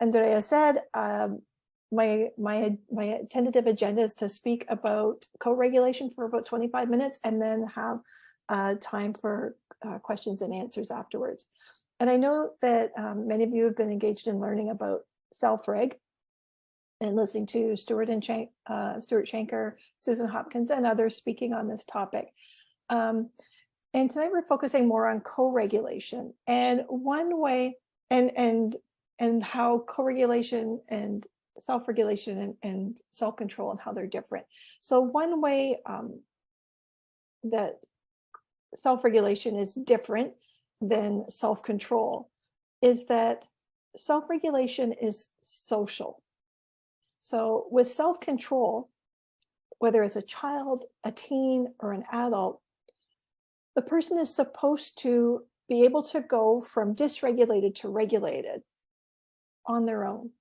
Andrea said, my tentative agenda is to speak about co-regulation for about 25 minutes and then have time for questions and answers afterwards. And I know that many of you have been engaged in learning about Self-Reg and listening to Stuart Shanker, Susan Hopkins, and others speaking on this topic. And tonight we're focusing more on co-regulation, and one way, and how co-regulation and self-regulation and self-control and how they're different. So one way that self-regulation is different than self-control is that self-regulation is social. So with self-control, whether it's a child, a teen, or an adult, the person is supposed to be able to go from dysregulated to regulated on their own.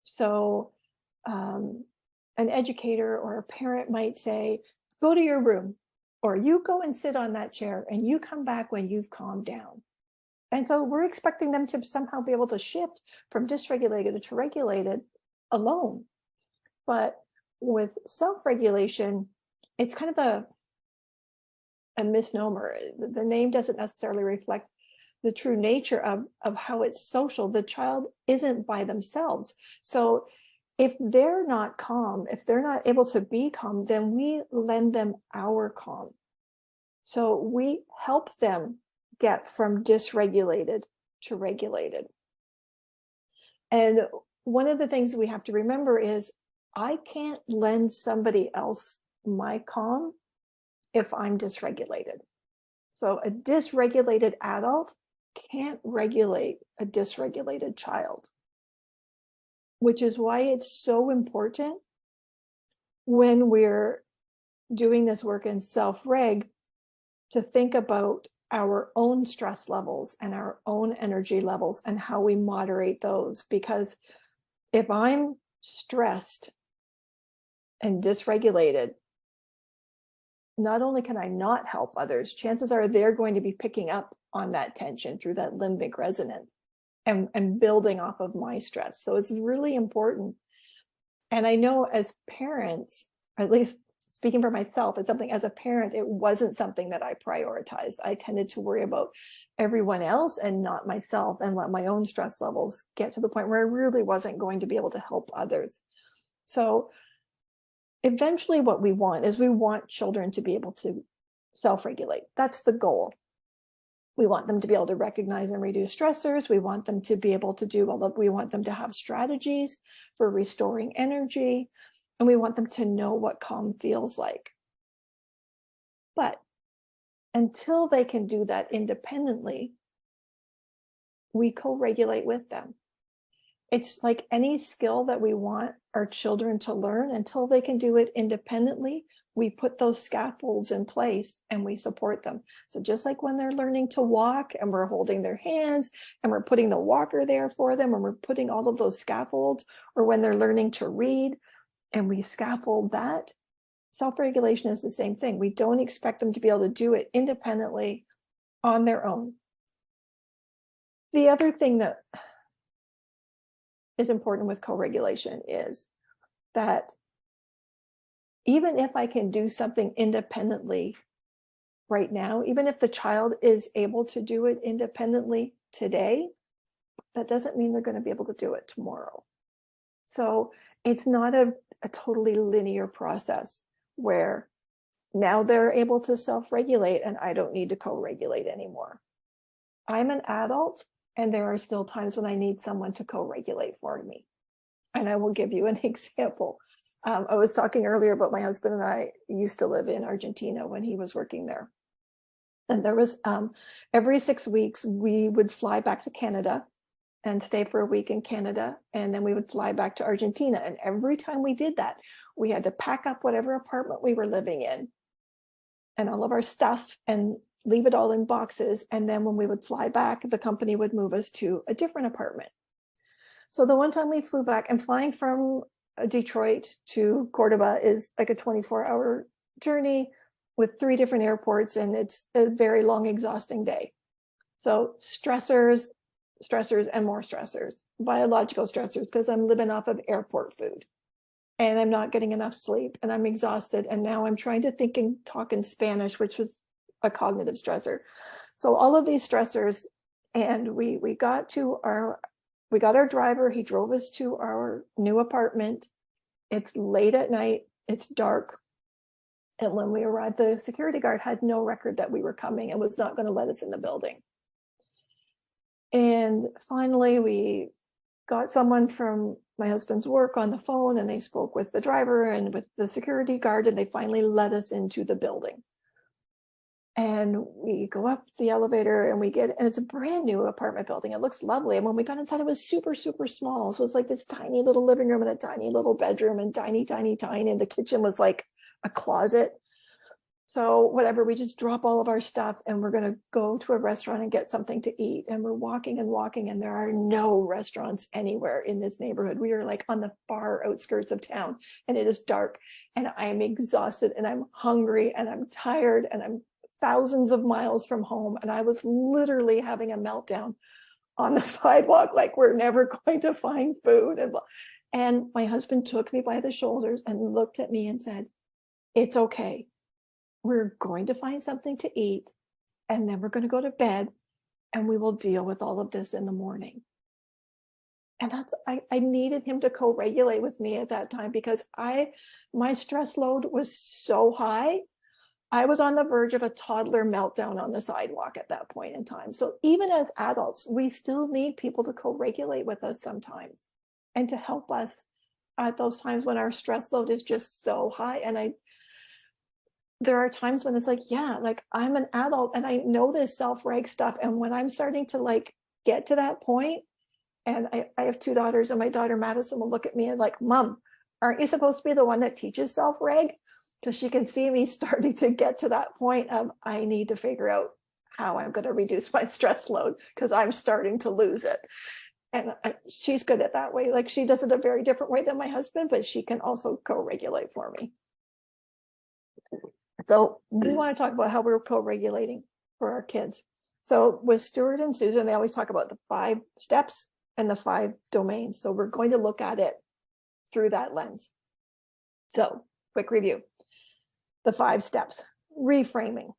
So an educator or a parent might say, go to your room, or you go and sit on that chair and you come back when you've calmed down. And so we're expecting them to somehow be able to shift from dysregulated to regulated alone. But with self-regulation, it's kind of a misnomer. The name doesn't necessarily reflect the true nature of how it's social. The child isn't by themselves. So if they're not calm, if they're not able to be calm, then we lend them our calm. So we help them get from dysregulated to regulated. And one of the things we have to remember is I can't lend somebody else my calm if I'm dysregulated. So a dysregulated adult can't regulate a dysregulated child, which is why it's so important when we're doing this work in self-reg to think about our own stress levels and our own energy levels and how we moderate those. Because if I'm stressed and dysregulated, not only can I not help others, chances are they're going to be picking up on that tension through that limbic resonance and building off of my stress. So it's really important. And I know as parents, at least speaking for myself, it's something as a parent, it wasn't something that I prioritized. I tended to worry about everyone else and not myself, and let my own stress levels get to the point where I really wasn't going to be able to help others. So eventually what we want is we want children to be able to self-regulate. That's the goal. We want them to be able to recognize and reduce stressors. We want them to be able to do all of, we want them to have strategies for restoring energy, and we want them to know what calm feels like. But until they can do that independently, we co-regulate with them. It's like any skill that we want our children to learn. Until they can do it independently, we put those scaffolds in place and we support them. So just like when they're learning to walk and we're holding their hands and we're putting the walker there for them and we're putting all of those scaffolds, or when they're learning to read and we scaffold that, self-regulation is the same thing. We don't expect them to be able to do it independently on their own. The other thing that is important with co-regulation is that even if I can do something independently right now, even if the child is able to do it independently today, that doesn't mean they're going to be able to do it tomorrow. So it's not a totally linear process where now they're able to self-regulate and I don't need to co-regulate anymore. I'm an adult, and there are still times when I need someone to co-regulate for me. And I will give you an example. I was talking earlier about my husband and I used to live in Argentina when he was working there. And there was every 6 weeks, we would fly back to Canada and stay for a week in Canada. And then we would fly back to Argentina. And every time we did that, we had to pack up whatever apartment we were living in and all of our stuff and leave it all in boxes. And then when we would fly back, the company would move us to a different apartment. So the one time we flew back, and flying from Detroit to Cordoba is like a 24-hour journey with 3 different airports, and it's a very long, exhausting day. So stressors, stressors and more stressors, biological stressors, because I'm living off of airport food and I'm not getting enough sleep and I'm exhausted. And now I'm trying to think and talk in Spanish, which was a cognitive stressor. So all of these stressors, and we got our driver. He drove us to our new apartment. It's late at night. It's dark. And when we arrived, the security guard had no record that we were coming and was not going to let us in the building. And finally, we got someone from my husband's work on the phone, and they spoke with the driver and with the security guard, and they finally let us into the building. And we go up the elevator and and it's a brand new apartment building. It looks lovely. And when we got inside, it was super, super small. So it's like this tiny little living room and a tiny little bedroom and tiny. And the kitchen was like a closet. So whatever, we just drop all of our stuff and we're going to go to a restaurant and get something to eat. And we're walking and there are no restaurants anywhere in this neighborhood. We are like on the far outskirts of town and it is dark and I am exhausted and I'm hungry and I'm tired and I'm thousands of miles from home. And I was literally having a meltdown on the sidewalk, like we're never going to find food. And my husband took me by the shoulders and looked at me and said, "It's okay. We're going to find something to eat and then we're going to go to bed and we will deal with all of this in the morning." And I needed him to co-regulate with me at that time because my stress load was so high. I was on the verge of a toddler meltdown on the sidewalk at that point in time. So even as adults, we still need people to co-regulate with us sometimes and to help us at those times when our stress load is just so high. And there are times when it's like, yeah, like I'm an adult and I know this self-reg stuff. And when I'm starting to like get to that point, and I have two daughters, and my daughter Madison will look at me and like, "Mom, aren't you supposed to be the one that teaches self-reg?" Because she can see me starting to get to that point of I need to figure out how I'm going to reduce my stress load because I'm starting to lose it. And she's good at that way. Like she does it a very different way than my husband, but she can also co-regulate for me. So we want to talk about how we're co-regulating for our kids. So with Stuart and Susan, they always talk about the 5 steps and the 5 domains. So we're going to look at it through that lens. So quick review. The 5 steps, reframing.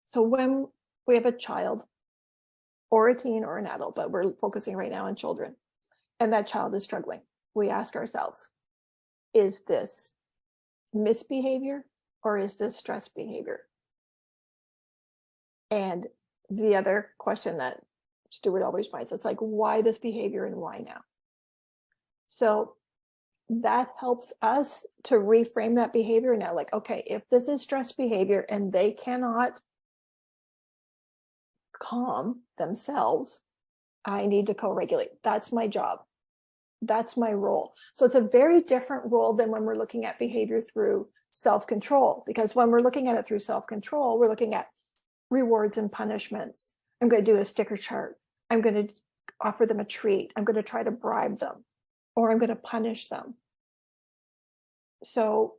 So when we have a child or a teen or an adult, but we're focusing right now on children, and that child is struggling, we ask ourselves, is this misbehavior or is this stress behavior? And the other question that Stuart always finds, it's like, why this behavior and why now? So that helps us to reframe that behavior now. Like, okay, if this is stress behavior and they cannot calm themselves, I need to co-regulate. That's my job. That's my role. So it's a very different role than when we're looking at behavior through self-control, because when we're looking at it through self-control, we're looking at rewards and punishments. I'm going to do a sticker chart. I'm going to offer them a treat. I'm going to try to bribe them, or I'm going to punish them. So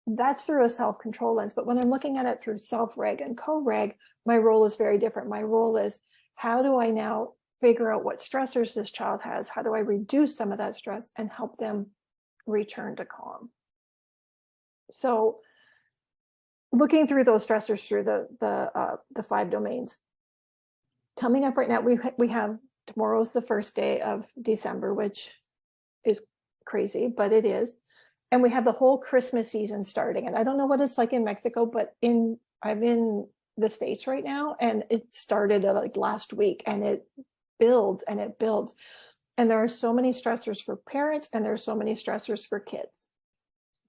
that's through a self-control lens. But when I'm looking at it through self-reg and co-reg, my role is very different. My role is, how do I now figure out what stressors this child has? How do I reduce some of that stress and help them return to calm? So looking through those stressors through the 5 domains. Coming up right now, we have, tomorrow's the first day of December, which is crazy, but it is. And we have the whole Christmas season starting. And I don't know what it's like in Mexico, but I'm in the States right now, and it started like last week, and it builds and it builds. And there are so many stressors for parents, and there are so many stressors for kids.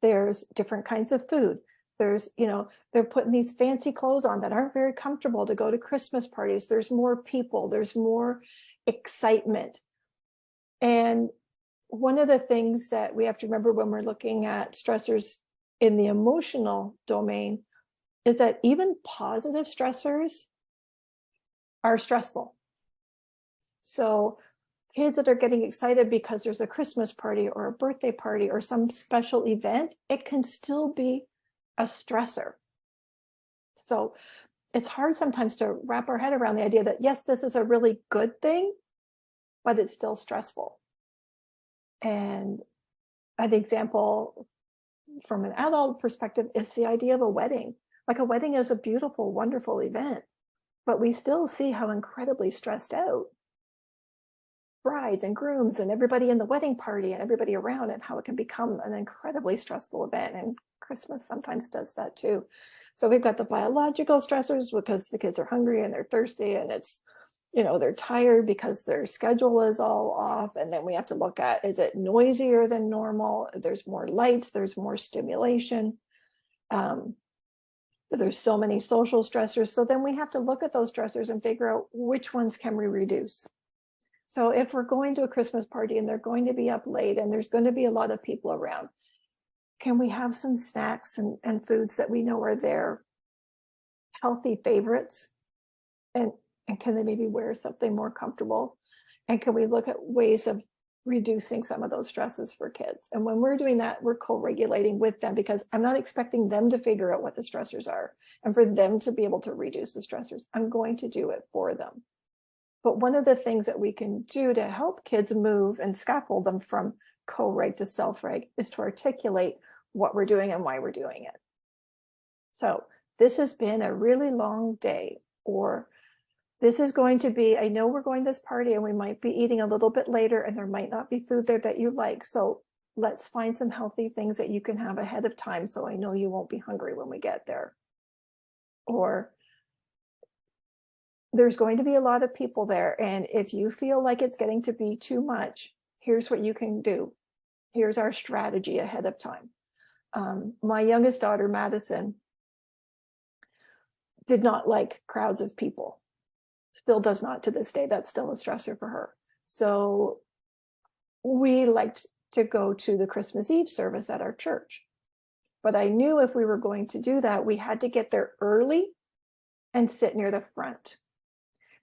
There's different kinds of food. There's, they're putting these fancy clothes on that aren't very comfortable to go to Christmas parties. There's more people, there's more excitement. And one of the things that we have to remember when we're looking at stressors in the emotional domain is that even positive stressors are stressful. So kids that are getting excited because there's a Christmas party or a birthday party or some special event, it can still be a stressor. So it's hard sometimes to wrap our head around the idea that, yes, this is a really good thing, but it's still stressful. And an example from an adult perspective is the idea of a wedding. Like, a wedding is a beautiful, wonderful event, but we still see how incredibly stressed out brides and grooms and everybody in the wedding party and everybody around, and how it can become an incredibly stressful event. And Christmas sometimes does that too. So we've got the biological stressors because the kids are hungry and they're thirsty, and it's, they're tired because their schedule is all off. And then we have to look at, is it noisier than normal? There's more lights, there's more stimulation. There's so many social stressors. So then we have to look at those stressors and figure out which ones can we reduce. So if we're going to a Christmas party and they're going to be up late and there's going to be a lot of people around, can we have some snacks and foods that we know are their healthy favorites? And can they maybe wear something more comfortable? And can we look at ways of reducing some of those stresses for kids? And when we're doing that, we're co-regulating with them, because I'm not expecting them to figure out what the stressors are and for them to be able to reduce the stressors. I'm going to do it for them. But one of the things that we can do to help kids move and scaffold them from co-reg to self-reg is to articulate what we're doing and why we're doing it. So this has been a really long day, or this is going to be, I know we're going to this party and we might be eating a little bit later and there might not be food there that you like. So let's find some healthy things that you can have ahead of time, so I know you won't be hungry when we get there. Or there's going to be a lot of people there, and if you feel like it's getting to be too much, here's what you can do. Here's our strategy ahead of time. My youngest daughter, Madison, did not like crowds of people. Still does not to this day. That's still a stressor for her. So we liked to go to the Christmas Eve service at our church. But I knew if we were going to do that, we had to get there early and sit near the front.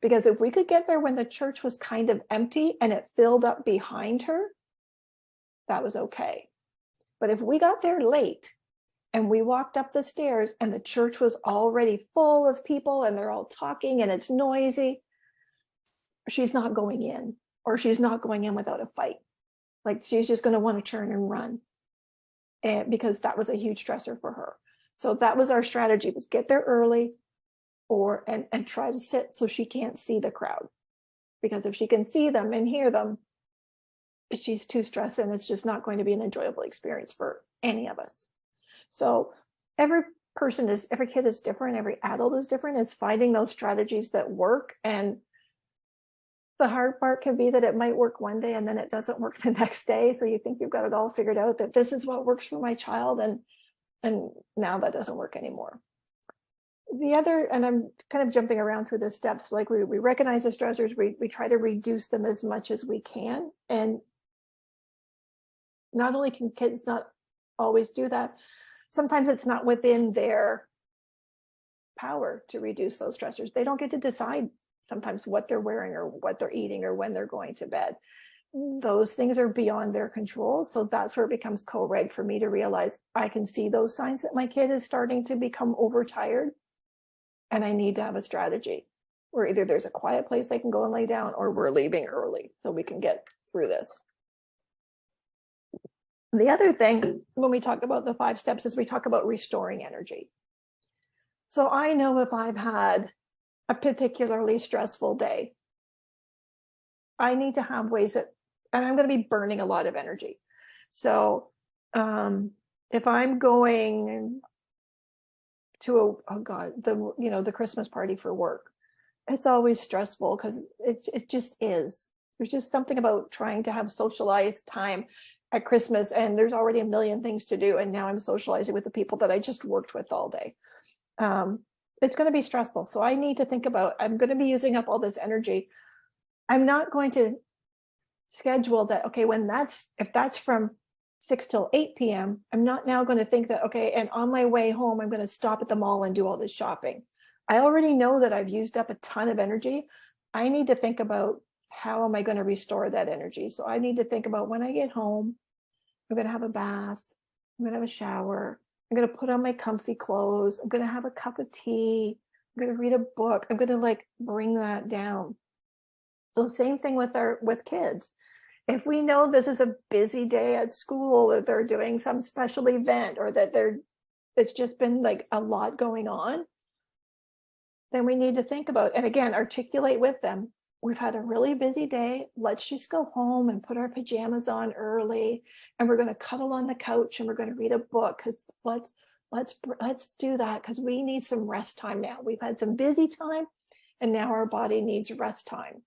Because if we could get there when the church was kind of empty and it filled up behind her, that was okay. But if we got there late and we walked up the stairs and the church was already full of people and they're all talking and it's noisy, she's not going in, or she's not going in without a fight. Like, she's just going to want to turn and run. And because that was a huge stressor for her. So that was our strategy, was get there early, and try to sit so she can't see the crowd. Because if she can see them and hear them, she's too stressed and it's just not going to be an enjoyable experience for any of us. So every kid is different, every adult is different. It's finding those strategies that work. And the hard part can be that it might work one day and then it doesn't work the next day. So you think you've got it all figured out, that this is what works for my child, and now that doesn't work anymore. The other, and I'm kind of jumping around through the steps, like we recognize the stressors, we try to reduce them as much as we can. And not only can kids not always do that, sometimes it's not within their power to reduce those stressors. They don't get to decide sometimes what they're wearing or what they're eating or when they're going to bed. Those things are beyond their control. So that's where it becomes co-reg for me to realize I can see those signs that my kid is starting to become overtired. And I need to have a strategy where either there's a quiet place they can go and lay down, or we're leaving early so we can get through this. The other thing, when we talk about the 5 steps, is we talk about restoring energy. So I know if I've had a particularly stressful day, I need to have ways that, and I'm going to be burning a lot of energy. So if I'm going to the Christmas party for work, it's always stressful because it just is. There's just something about trying to have socialized time at Christmas, and there's already a million things to do, and now I'm socializing with the people that I just worked with all day. It's going to be stressful. So I need to think about, I'm going to be using up all this energy. I'm not going to schedule that, okay, if that's from 6 till 8 p.m., I'm not now going to think that, okay, and on my way home, I'm going to stop at the mall and do all this shopping. I already know that I've used up a ton of energy. I need to think about, how am I going to restore that energy? So I need to think about, when I get home, I'm going to have a bath, I'm going to have a shower, I'm going to put on my comfy clothes, I'm going to have a cup of tea, I'm going to read a book, I'm going to bring that down. So same thing with kids. If we know this is a busy day at school, that they're doing some special event, or that it's just been like a lot going on, then we need to think about, and again, articulate with them, we've had a really busy day. Let's just go home and put our pajamas on early, and we're going to cuddle on the couch and we're going to read a book, because let's do that, because we need some rest time now. We've had some busy time and now our body needs rest time.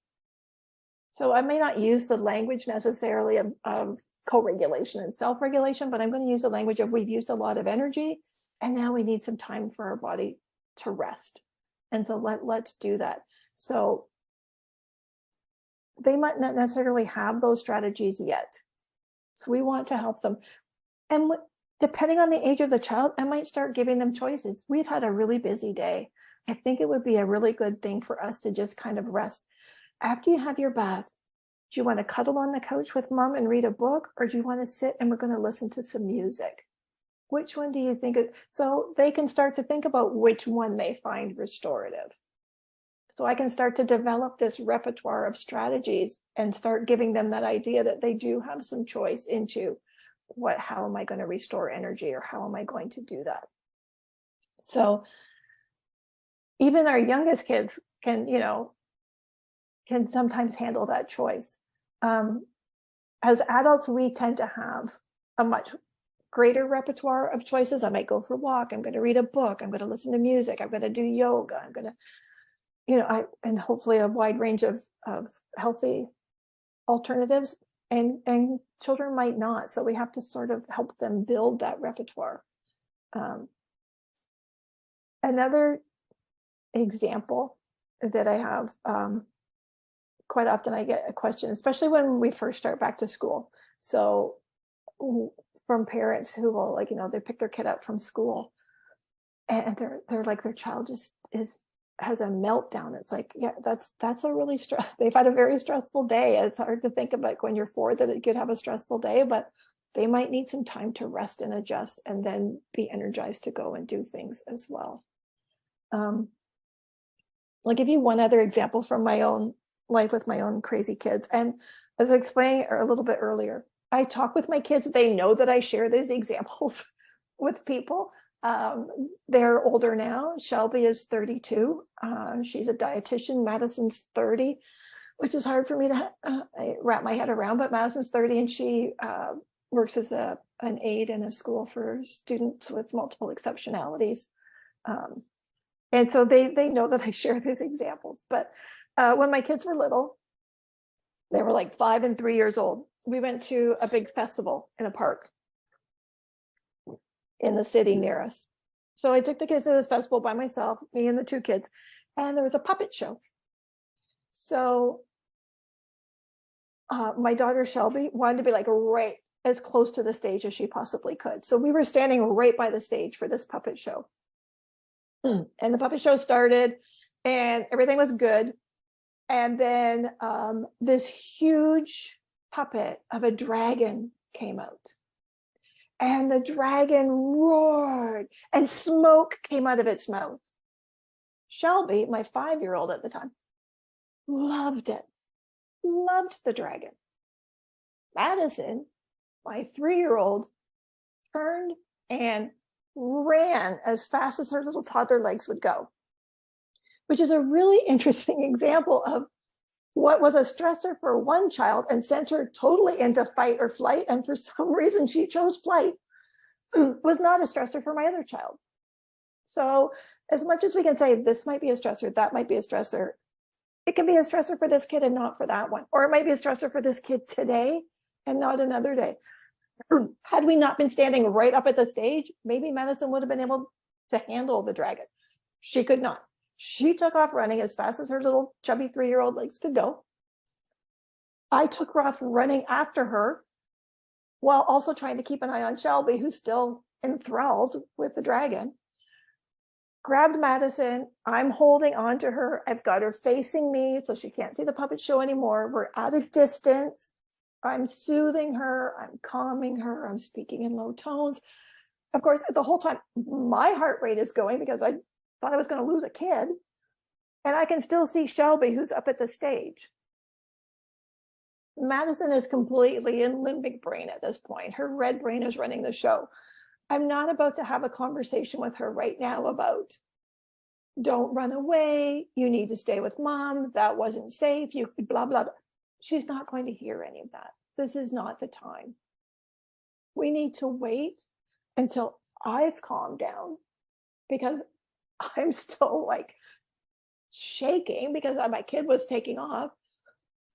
So I may not use the language necessarily of co-regulation and self-regulation, but I'm going to use the language of, we've used a lot of energy and now we need some time for our body to rest. And so let's do that. So they might not necessarily have those strategies yet. So we want to help them. And depending on the age of the child, I might start giving them choices. We've had a really busy day. I think it would be a really good thing for us to just kind of rest. After you have your bath, do you want to cuddle on the couch with mom and read a book, or do you want to sit and we're going to listen to some music? Which one do you think? So they can start to think about which one they find restorative. So I can start to develop this repertoire of strategies and start giving them that idea that they do have some choice into how am I going to restore energy, or how am I going to do that? So even our youngest kids can sometimes handle that choice. As adults, we tend to have a much greater repertoire of choices. I might go for a walk. I'm going to read a book. I'm going to listen to music. I'm going to do yoga. I'm going to, and hopefully a wide range of healthy alternatives. And children might not. So we have to sort of help them build that repertoire. Another example that I have, quite often I get a question, especially when we first start back to school. So from parents who will, they pick their kid up from school and they're like, their child just has a meltdown. It's like, yeah, that's a really they've had a very stressful day. It's hard to think about when you're 4 that it could have a stressful day, but they might need some time to rest and adjust and then be energized to go and do things as well. I'll give you one other example from my own life with my own crazy kids. And as I explained a little bit earlier, I talk with my kids. They know that I share these examples with people. They're older now. Shelby is 32. She's a dietitian. Madison's 30, which is hard for me to wrap my head around, but Madison's 30 and she works as an aide in a school for students with multiple exceptionalities. And so they know that I share these examples. But when my kids were little, they were like 5 and 3 years old. We went to a big festival in a park in the city near us. So I took the kids to this festival by myself, me and the 2 kids, and there was a puppet show. So my daughter Shelby wanted to be like right as close to the stage as she possibly could. So we were standing right by the stage for this puppet show. And the puppet show started and everything was good. And then this huge puppet of a dragon came out. And the dragon roared and smoke came out of its mouth. Shelby, my 5-year-old at the time, loved it, loved the dragon. Madison, my 3-year-old, turned and ran as fast as her little toddler legs would go, which is a really interesting example of what was a stressor for one child and sent her totally into fight or flight. And for some reason, she chose flight, was not a stressor for my other child. So as much as we can say, this might be a stressor, that might be a stressor, it can be a stressor for this kid and not for that one. Or it might be a stressor for this kid today and not another day. Had we not been standing right up at the stage, maybe Madison would have been able to handle the dragon. She could not. She took off running as fast as her little chubby 3-year-old legs could go. I took off running after her while also trying to keep an eye on Shelby, who's still enthralled with the dragon. Grabbed Madison. I'm holding on to her. I've got her facing me so she can't see the puppet show anymore. We're at a distance. I'm soothing her. I'm calming her. I'm speaking in low tones. Of course, the whole time, my heart rate is going because I thought I was going to lose a kid. And I can still see Shelby, who's up at the stage. Madison is completely in limbic brain at this point. Her red brain is running the show. I'm not about to have a conversation with her right now about don't run away, you need to stay with mom, that wasn't safe, you blah, blah, blah. She's not going to hear any of that. This is not the time. We need to wait until I've calmed down, because I'm still like shaking because my kid was taking off.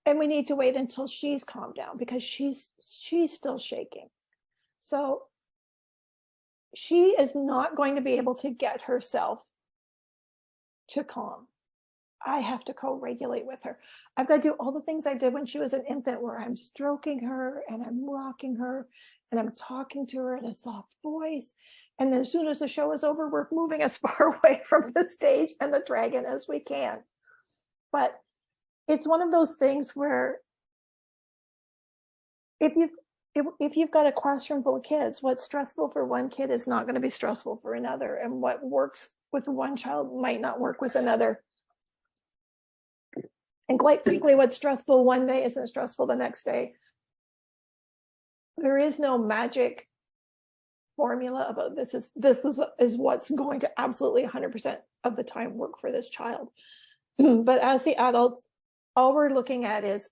And we need to wait until she's calmed down because she's still shaking. So she is not going to be able to get herself to calm. I have to co-regulate with her. I've got to do all the things I did when she was an infant, where I'm stroking her and I'm rocking her and I'm talking to her in a soft voice. And then as soon as the show is over, we're moving as far away from the stage and the dragon as we can. But it's one of those things where if you've got a classroom full of kids, what's stressful for one kid is not going to be stressful for another. And what works with one child might not work with another. And quite frankly, what's stressful one day isn't stressful the next day. There is no magic formula about this is what's going to absolutely 100% of the time work for this child. But as the adults, all we're looking at is,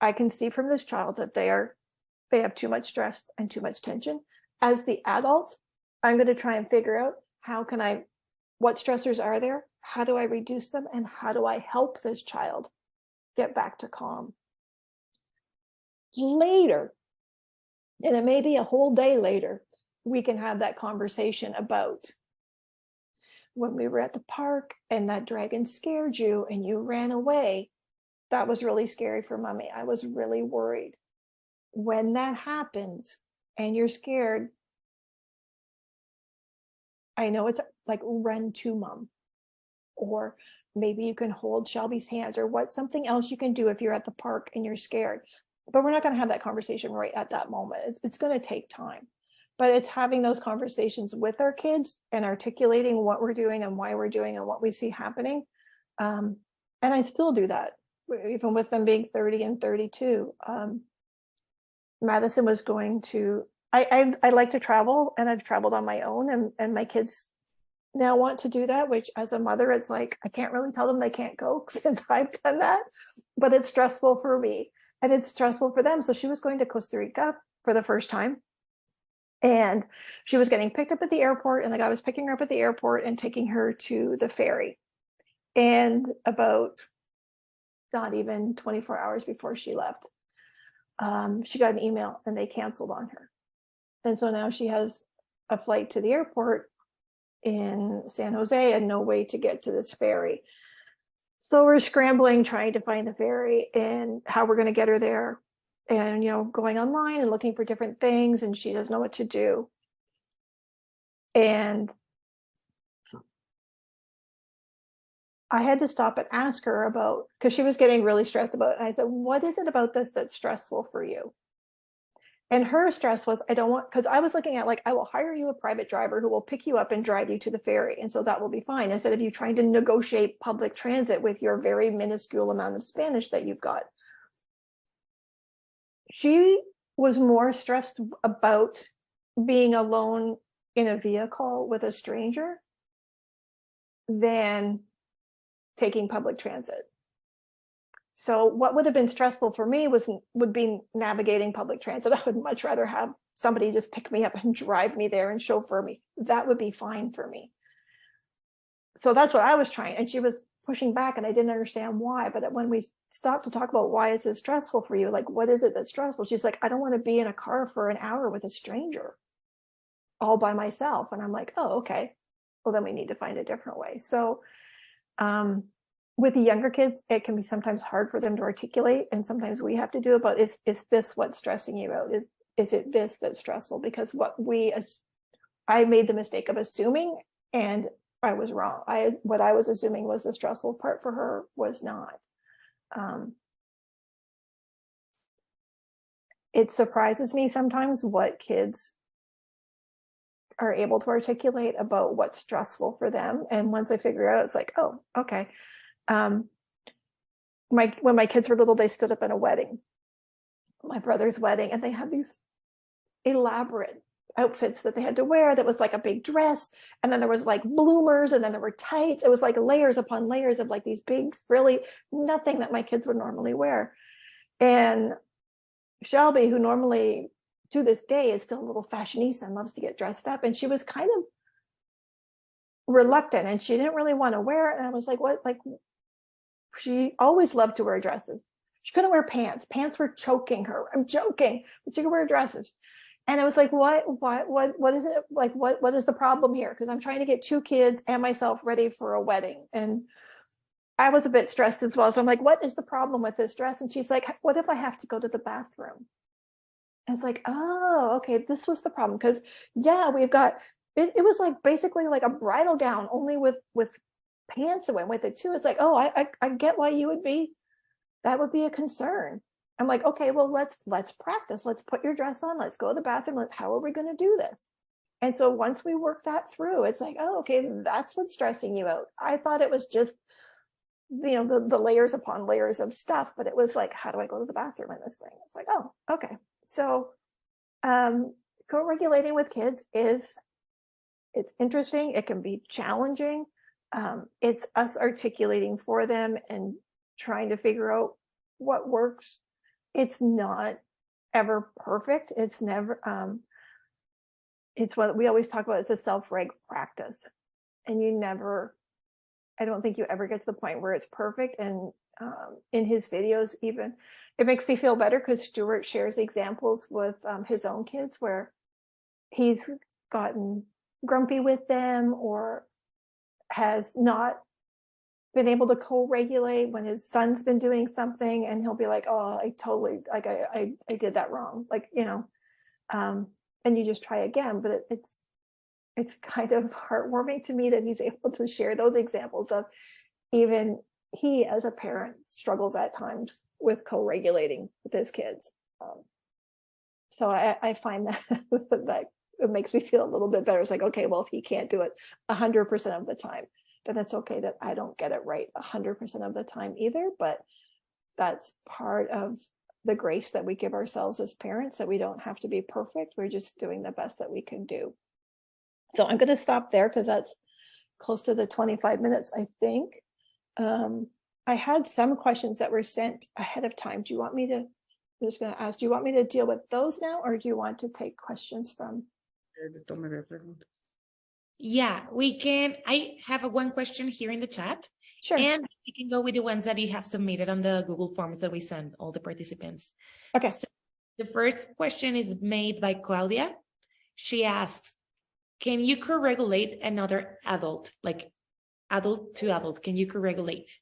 I can see from this child that they have too much stress and too much tension. As the adult, I'm going to try and figure out what stressors are there, how do I reduce them, and how do I help this child get back to calm. Later, and it may be a whole day later, we can have that conversation about when we were at the park and that dragon scared you and you ran away. That was really scary for mommy. I was really worried. When that happens and you're scared, I know it's like, run to mom. Or maybe you can hold Shelby's hands, or something else you can do if you're at the park and you're scared. But we're not going to have that conversation right at that moment. It's going to take time. But it's having those conversations with our kids and articulating what we're doing and why we're doing and what we see happening. And I still do that, even with them being 30 and 32. Madison was going to, I like to travel, and I've traveled on my own, and my kids now want to do that, which as a mother, it's like, I can't really tell them they can't go since I've done that, but it's stressful for me and it's stressful for them. So she was going to Costa Rica for the first time, and she was getting picked up at the airport, and the guy was picking her up at the airport and taking her to the ferry. And about not even 24 hours before she left, she got an email and they canceled on her. And so now she has a flight to the airport in San Jose and no way to get to this ferry. So we're scrambling, trying to find the ferry and how we're going to get her there. And, going online and looking for different things, and she doesn't know what to do. And I had to stop and ask her about, because she was getting really stressed about it. And I said, what is it about this that's stressful for you? And her stress was, because I was looking at I will hire you a private driver who will pick you up and drive you to the ferry. And so that will be fine, instead of you trying to negotiate public transit with your very minuscule amount of Spanish that you've got. She was more stressed about being alone in a vehicle with a stranger than taking public transit. So what would have been stressful for me would be navigating public transit. I would much rather have somebody just pick me up and drive me there and chauffeur me. That would be fine for me. So that's what I was trying. And she was pushing back, and I didn't understand why. But when we stopped to talk about why is this stressful for you, what is it that's stressful? She's like, I don't want to be in a car for an hour with a stranger all by myself. And I'm like, oh, okay. Well, then we need to find a different way. So with the younger kids, it can be sometimes hard for them to articulate, and sometimes we have to do it. But is this what's stressing you out? Is it this that's stressful? Because I made the mistake of assuming, and I was wrong. What I was assuming was the stressful part for her was not. It surprises me sometimes what kids are able to articulate about what's stressful for them. And once I figure out, it's like, oh, okay. when my kids were little, they stood up in a wedding, my brother's wedding, and they had these elaborate outfits that they had to wear that was like a big dress, and then there was like bloomers, and then there were tights. It was like layers upon layers of like these big frilly, nothing that my kids would normally wear. And Shelby, who normally to this day is still a little fashionista and loves to get dressed up, and she was kind of reluctant and she didn't really want to wear it. And I was like, what? Like, she always loved to wear dresses. She couldn't wear pants. Pants were choking her. I'm joking, but she could wear dresses. And I was like, what is it? Like, what is the problem here? Because I'm trying to get 2 kids and myself ready for a wedding. And I was a bit stressed as well. So I'm like, what is the problem with this dress? And she's like, what if I have to go to the bathroom? And it's like, oh, okay, this was the problem. Because yeah, we've got, it was like basically like a bridal gown, only with pants that went with it too. It's like, oh, I get why that would be a concern. I'm like, okay, well, let's practice. Let's put your dress on. Let's go to the bathroom. How are we going to do this? And so once we work that through, it's like, oh, okay, that's what's stressing you out. I thought it was just, you know, the layers upon layers of stuff, but it was like, how do I go to the bathroom in this thing? It's like, oh, okay. So co-regulating with kids it's interesting. It can be challenging. It's us articulating for them and trying to figure out what works. It's not ever perfect. It's never, it's what we always talk about. It's a self-reg practice. And I don't think you ever get to the point where it's perfect. And in his videos, even, it makes me feel better because Stuart shares examples with his own kids where he's gotten grumpy with them or has not been able to co-regulate when his son's been doing something, and he'll be like, oh, I totally, like, I did that wrong. Like, you know, and you just try again, but it's kind of heartwarming to me that he's able to share those examples of even he as a parent struggles at times with co-regulating with his kids. So I find that it makes me feel a little bit better. It's like, okay, well, if he can't do it 100% of the time, then it's okay that I don't get it right 100% of the time either. But that's part of the grace that we give ourselves as parents, that we don't have to be perfect. We're just doing the best that we can do. So I'm going to stop there because that's close to the 25 minutes, I think. I had some questions that were sent ahead of time. Do you want me to, I'm just going to ask, do you want me to deal with those now, or do you want to take questions from? Yeah, we can. I have one question here in the chat. Sure. And we can go with the ones that you have submitted on the Google Forms that we send all the participants. Okay. So the first question is made by Claudia. She asks, can you co-regulate another adult, like adult to adult? Can you co-regulate?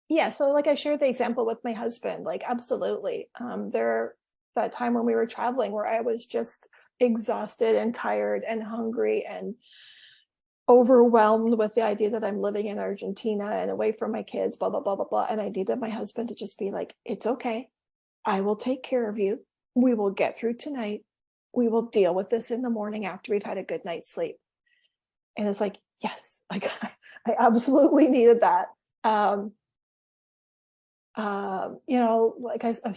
Yeah, so like I shared the example with my husband, like absolutely. That time when we were traveling where I was just exhausted and tired and hungry and overwhelmed with the idea that I'm living in Argentina and away from my kids, blah, blah, blah, blah, blah. And I needed my husband to just be like, it's okay. I will take care of you. We will get through tonight. We will deal with this in the morning after we've had a good night's sleep. And it's like, yes, like I absolutely needed that. You know, like I'm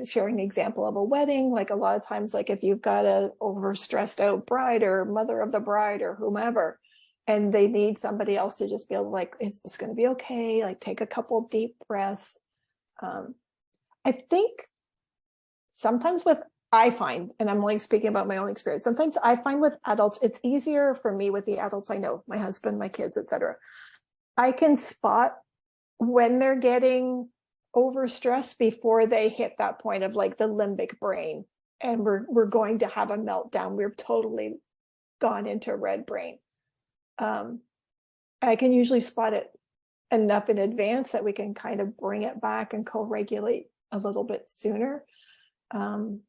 sharing the example of a wedding, like a lot of times, like if you've got a overstressed out bride or mother of the bride or whomever, and they need somebody else to just be able to, like, it's going to be okay. Like take a couple deep breaths. I think sometimes I find, and I'm only speaking about my own experience, sometimes I find with adults, it's easier for me with the adults I know, my husband, my kids, etc. I can spot when they're getting overstressed before they hit that point of like the limbic brain, and we're going to have a meltdown. We're totally gone into red brain. I can usually spot it enough in advance that we can kind of bring it back and co-regulate a little bit sooner. When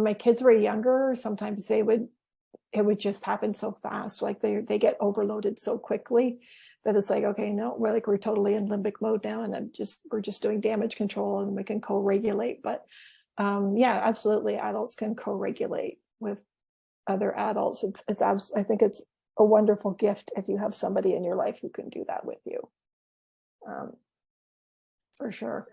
my kids were younger, sometimes it would just happen so fast. Like they get overloaded so quickly that it's like, okay, no, we're totally in limbic mode now. And we're just doing damage control and we can co-regulate. But yeah, absolutely. Adults can co-regulate with other adults. I think it's a wonderful gift if you have somebody in your life who can do that with you. for sure.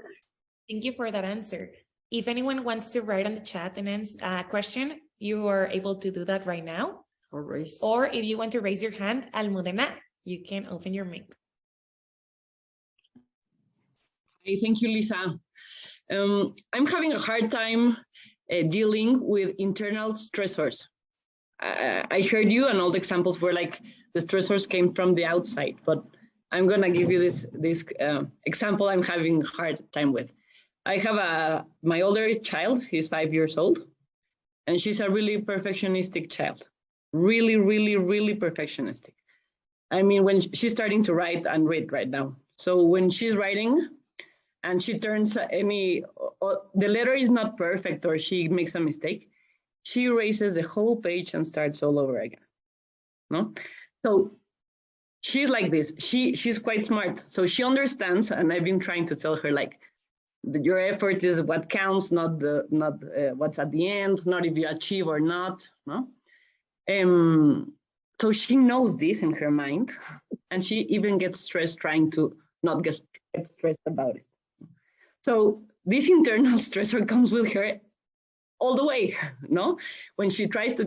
Thank you for that answer. If anyone wants to write on the chat an question, you are able to do that right now. Or if you want to raise your hand, Almudena, you can open your mic. Hey, thank you, Lisa. I'm having a hard time dealing with internal stressors. I heard you, and all the examples were like the stressors came from the outside, but I'm gonna give you this example I'm having a hard time with. I have my older child, he's 5 years old, and she's a really perfectionistic child. Really, really, really perfectionistic. I mean, when she's starting to write and read right now. So when she's writing and she turns the letter is not perfect or she makes a mistake, she erases the whole page and starts all over again. No? So she's like this. She's quite smart. So she understands, and I've been trying to tell her, like, your effort is what counts, not what's at the end, not if you achieve or not. No? So she knows this in her mind, and she even gets stressed trying to not get stressed about it. So this internal stressor comes with her all the way, no? When she tries to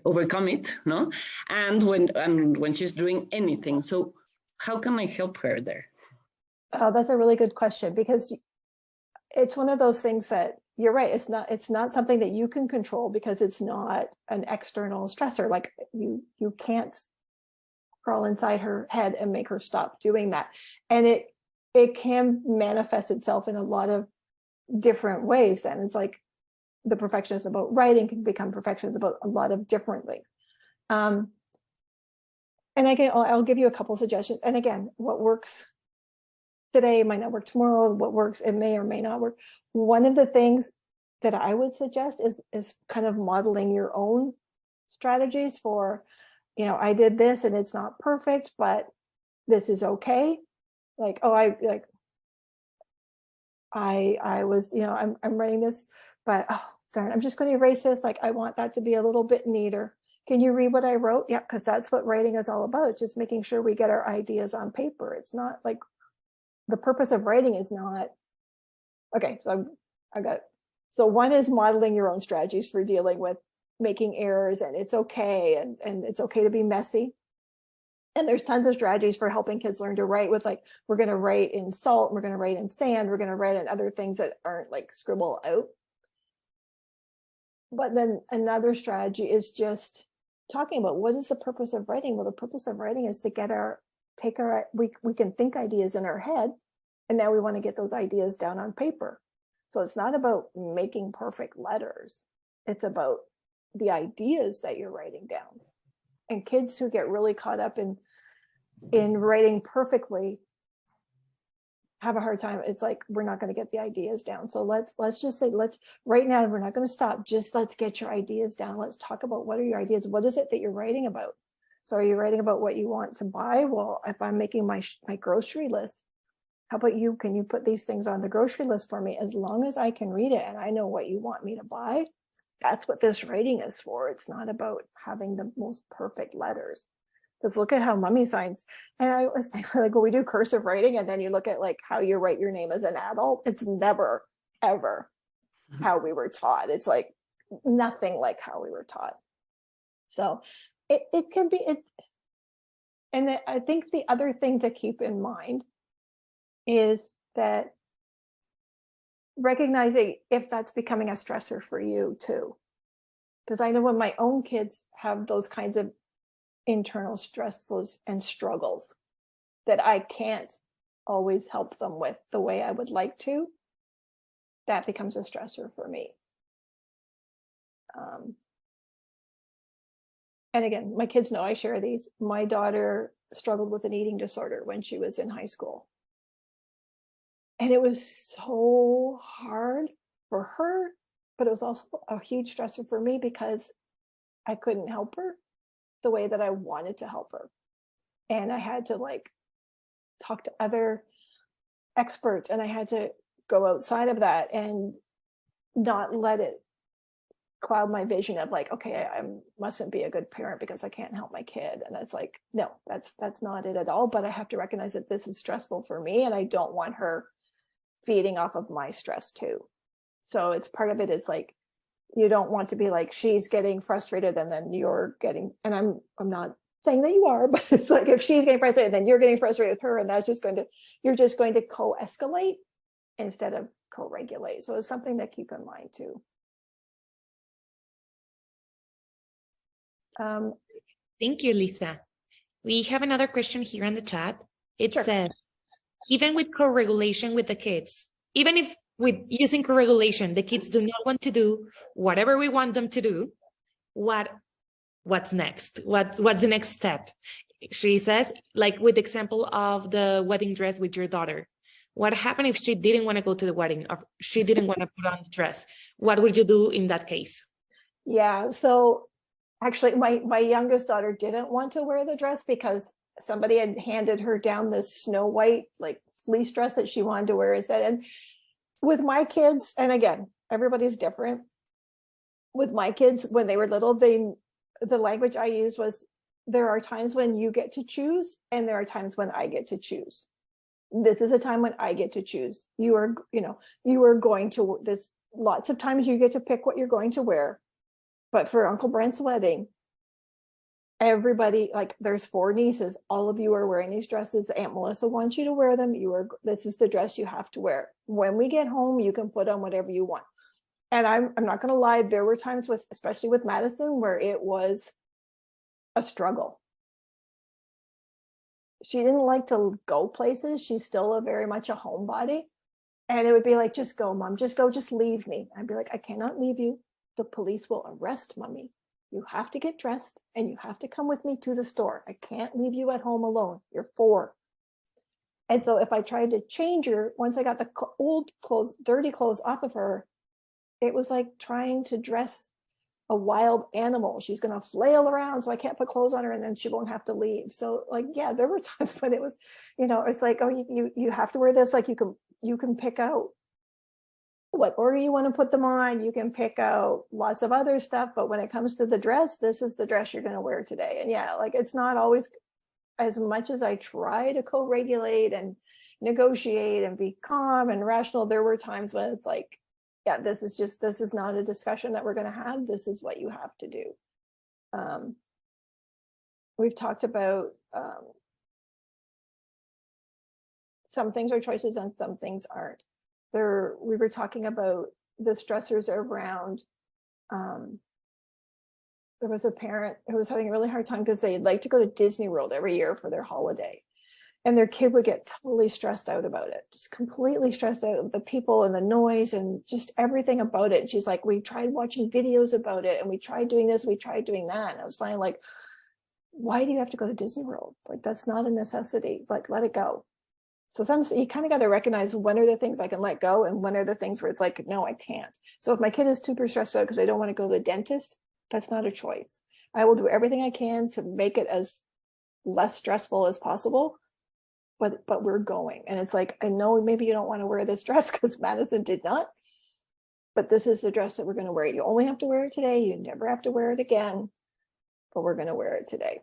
overcome it, no? And when she's doing anything. So how can I help her there? That's a really good question, because it's one of those things that you're right. It's not something that you can control, because it's not an external stressor. Like you can't crawl inside her head and make her stop doing that. And it can manifest itself in a lot of different ways. Then it's like the perfectionist about writing can become perfectionist about a lot of different things. And again, I'll give you a couple suggestions. And again, what works today might not work tomorrow. What works, it may or may not work. One of the things that I would suggest is kind of modeling your own strategies for, I did this and it's not perfect, but this is okay. Like, I was, I'm writing this, but oh darn, I'm just going to erase this. Like, I want that to be a little bit neater. Can you read what I wrote? Yeah, because that's what writing is all about. It's just making sure we get our ideas on paper. It's not like the purpose of writing is not, okay, so I got it. So one is modeling your own strategies for dealing with making errors, and it's okay, and it's okay to be messy. And there's tons of strategies for helping kids learn to write with, like, we're going to write in salt, we're going to write in sand, we're going to write in other things that aren't like scribble out. But then another strategy is just talking about what is the purpose of writing. Well, the purpose of writing is to we can think ideas in our head, and now we want to get those ideas down on paper. So it's not about making perfect letters. It's about the ideas that you're writing down. And kids who get really caught up in writing perfectly have a hard time. It's like, we're not going to get the ideas down. So let's just say, right now, we're not going to stop. Just let's get your ideas down. Let's talk about, what are your ideas? What is it that you're writing about? So are you writing about what you want to buy? Well, if I'm making my grocery list, how about you? Can you put these things on the grocery list for me? As long as I can read it and I know what you want me to buy, that's what this writing is for. It's not about having the most perfect letters. Because look at how Mummy signs. And I was thinking, like, when we do cursive writing and then you look at like how you write your name as an adult, it's never, ever how we were taught. It's like nothing like how we were taught. So it can be it. And I think the other thing to keep in mind is that recognizing if that's becoming a stressor for you too. Because I know when my own kids have those kinds of internal stresses and struggles that I can't always help them with the way I would like to, that becomes a stressor for me. And again, my kids know I share these. My daughter struggled with an eating disorder when she was in high school. And it was so hard for her, but it was also a huge stressor for me because I couldn't help her the way that I wanted to help her. And I had to like talk to other experts, and I had to go outside of that and not let it cloud my vision of like, okay, I mustn't be a good parent because I can't help my kid. And it's like, no, that's not it at all. But I have to recognize that this is stressful for me, and I don't want her feeding off of my stress too. So it's part of it is like, you don't want to be like, she's getting frustrated and then you're getting, and I'm not saying that you are, but it's like, if she's getting frustrated, then you're getting frustrated with her, and you're just going to co-escalate instead of co-regulate. So it's something to keep in mind too. Thank you, Lisa. We have another question here in the chat. It Sure. says, even with co-regulation with the kids, even if with using co-regulation, the kids do not want to do whatever we want them to do, what's next? What's the next step? She says, like with the example of the wedding dress with your daughter. What happened if she didn't want to go to the wedding, or she didn't want to put on the dress? What would you do in that case? Yeah, so actually my youngest daughter didn't want to wear the dress because somebody had handed her down this Snow White like fleece dress that she wanted to wear instead. And with my kids, and again, everybody's different. With my kids, when they were little, the language I used was, there are times when you get to choose, and there are times when I get to choose. This is a time when I get to choose. You are going to, there's lots of times you get to pick what you're going to wear. But for Uncle Brent's wedding, everybody, like there's 4 nieces, all of you are wearing these dresses. Aunt Melissa wants you to wear them. This is the dress you have to wear. When we get home, you can put on whatever you want. And I'm not going to lie, there were times especially with Madison, where it was a struggle. She didn't like to go places. She's still very much a homebody. And it would be like, just go, Mom, just go, just leave me. I'd be like, I cannot leave you. The police will arrest Mommy. You have to get dressed and you have to come with me to the store. I can't leave you at home alone. You're 4. And so if I tried to change her, once I got the old clothes, dirty clothes off of her, it was like trying to dress a wild animal. She's going to flail around, so I can't put clothes on her, and then she won't have to leave. So like, yeah, there were times when it was, it's like, oh, you have to wear this. Like you can pick out what order you want to put them on. You can pick out lots of other stuff, but when it comes to the dress, this is the dress you're going to wear today. And yeah, like it's not always, as much as I try to co-regulate and negotiate and be calm and rational, there were times when it's like, yeah, this is not a discussion that we're going to have. This is what you have to do. We've talked about some things are choices and some things aren't. We were talking about the stressors around, there was a parent who was having a really hard time because they'd like to go to Disney World every year for their holiday. And their kid would get totally stressed out about it, just completely stressed out of the people and the noise and just everything about it. And she's like, we tried watching videos about it and we tried doing this, we tried doing that. And I was finally like, why do you have to go to Disney World? Like, that's not a necessity. Like, let it go. So you kind of got to recognize when are the things I can let go and when are the things where it's like, no, I can't. So if my kid is super stressed out because they don't want to go to the dentist, that's not a choice. I will do everything I can to make it as less stressful as possible. But we're going. And it's like, I know maybe you don't want to wear this dress because Madison did not, but this is the dress that we're going to wear. You only have to wear it today. You never have to wear it again, but we're going to wear it today.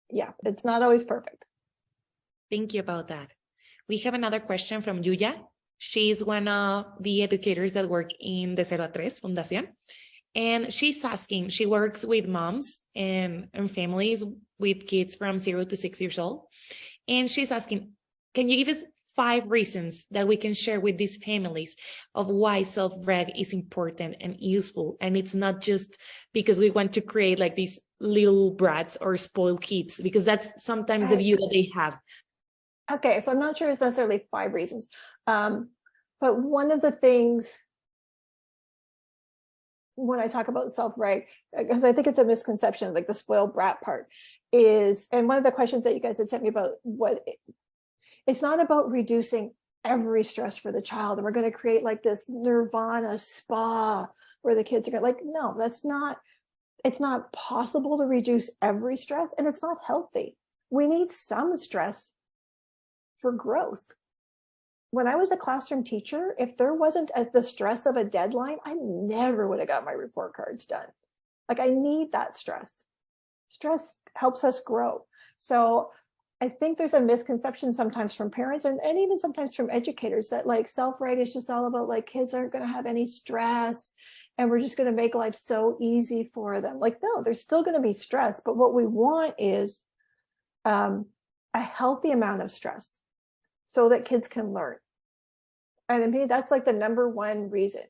Yeah, it's not always perfect. Thank you about that. We have another question from Yuya. She's one of the educators that work in the 0 a 3 Fundación. And she's asking, she works with moms and families with kids from 0 to 6 years old. And she's asking, can you give us 5 reasons that we can share with these families of why self-reg is important and useful? And it's not just because we want to create like these little brats or spoiled kids, because that's sometimes the view that they have. Okay, so I'm not sure it's necessarily 5 reasons. But one of the things when I talk about self-reg, because I think it's a misconception, like the spoiled brat part is, and one of the questions that you guys had sent me about it's not about reducing every stress for the child. And we're going to create like this nirvana spa where the kids are going to like, no, it's not possible to reduce every stress, and it's not healthy. We need some stress for growth. when I was a classroom teacher, if there wasn't the stress of a deadline, I never would have got my report cards done. Like, I need that stress. Stress helps us grow. So I think there's a misconception sometimes from parents and even sometimes from educators that like self-reg is just all about like kids aren't going to have any stress and we're just going to make life so easy for them. Like, no, there's still going to be stress, but what we want is a healthy amount of stress so that kids can learn. And I mean, that's like the number one reason.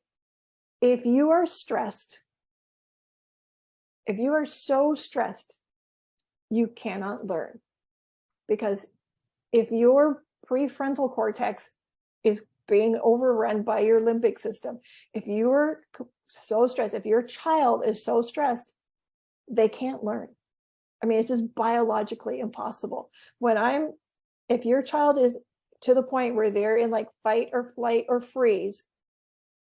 If you are stressed, if you are so stressed, you cannot learn. Because if your prefrontal cortex is being overrun by your limbic system, if you're so stressed, if your child is so stressed, they can't learn. I mean, it's just biologically impossible. If your child is to the point where they're in like fight or flight or freeze,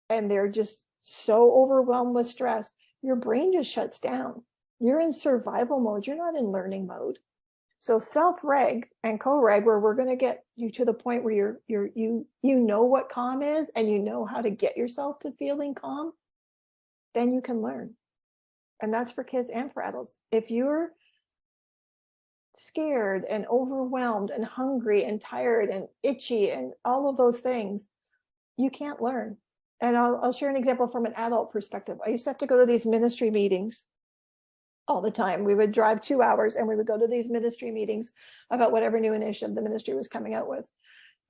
and they're just so overwhelmed with stress, your brain just shuts down. You're in survival mode. You're not in learning mode. So self-reg and co-reg, where we're going to get you to the point where you know what calm is and you know how to get yourself to feeling calm, then you can learn. And that's for kids and for adults. If you're scared and overwhelmed and hungry and tired and itchy and all of those things, you can't learn. And I'll share an example from an adult perspective. I used to have to go to these ministry meetings all the time. We would drive 2 hours and we would go to these ministry meetings about whatever new initiative the ministry was coming out with.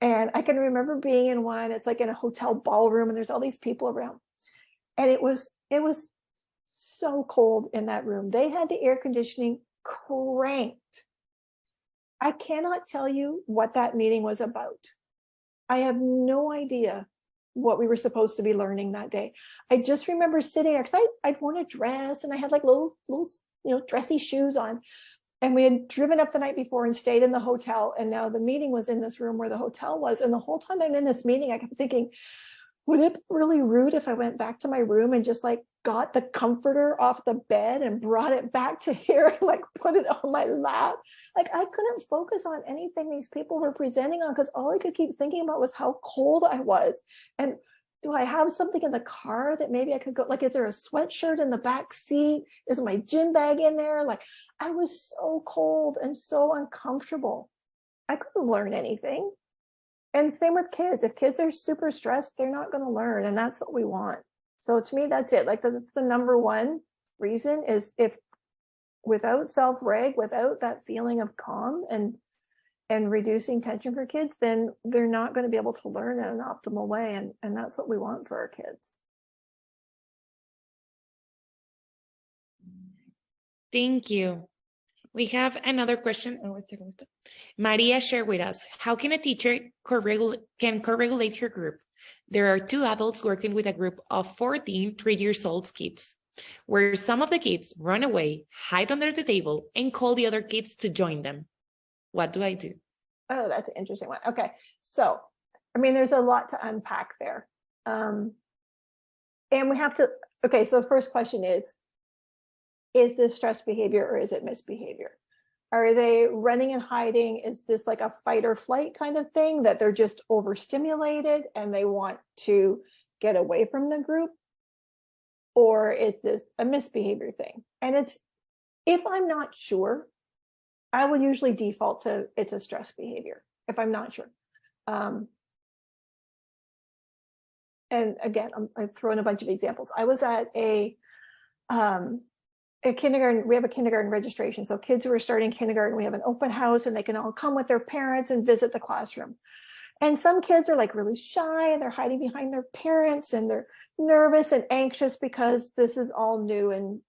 And I can remember being in one, it's like in a hotel ballroom and there's all these people around. And it was so cold in that room. They had the air conditioning cranked. I cannot tell you what that meeting was about. I have no idea what we were supposed to be learning that day. I just remember sitting there because I'd worn a dress and I had like little dressy shoes on. And we had driven up the night before and stayed in the hotel. And now the meeting was in this room where the hotel was. And the whole time I'm in this meeting, I kept thinking, would it be really rude if I went back to my room and just like got the comforter off the bed and brought it back to here and like put it on my lap? Like, I couldn't focus on anything these people were presenting on because all I could keep thinking about was how cold I was. And do I have something in the car that maybe I could go, like, is there a sweatshirt in the back seat? Is my gym bag in there? Like, I was so cold and so uncomfortable. I couldn't learn anything. And same with kids. If kids are super stressed, they're not going to learn. And that's what we want. So to me, that's it. Like the number one reason is if without self-reg, without that feeling of calm and reducing tension for kids, then they're not going to be able to learn in an optimal way. And that's what we want for our kids. Thank you. We have another question. Maria shared with us, how can a teacher co-regulate her group? There are 2 adults working with a group of 14 3-year-old kids, where some of the kids run away, hide under the table, and call the other kids to join them. What do I do? Oh, that's an interesting one. Okay. So, I mean, there's a lot to unpack there. And we have to, okay, so the first question is this stress behavior or is it misbehavior? Are they running and hiding? Is this like a fight or flight kind of thing that they're just overstimulated and they want to get away from the group? Or is this a misbehavior thing? And if I'm not sure, I will usually default to it's a stress behavior if I'm not sure. And again, I've thrown a bunch of examples. I was at a kindergarten. We have a kindergarten registration. So kids who are starting kindergarten, we have an open house and they can all come with their parents and visit the classroom. And some kids are like really shy and they're hiding behind their parents and they're nervous and anxious because this is all new and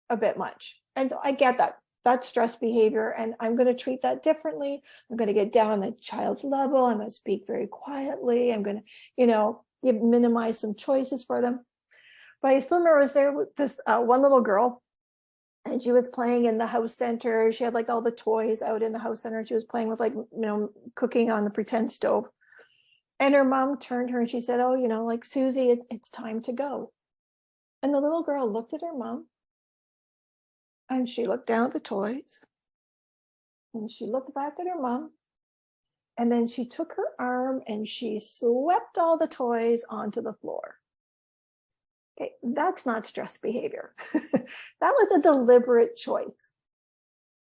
a bit much. And so I get that. That's stress behavior. And I'm going to treat that differently. I'm going to get down on the child's level. I'm going to speak very quietly. I'm going to, minimize some choices for them. But I still remember I was there with this one little girl. And she was playing in the house center. She had like all the toys out in the house center. She was playing with like, cooking on the pretend stove. And her mom turned to her and she said, oh, like, Susie, it's time to go. And the little girl looked at her mom and she looked down at the toys and she looked back at her mom And then she took her arm and she swept all the toys onto the floor. Okay, that's not stress behavior. That was a deliberate choice.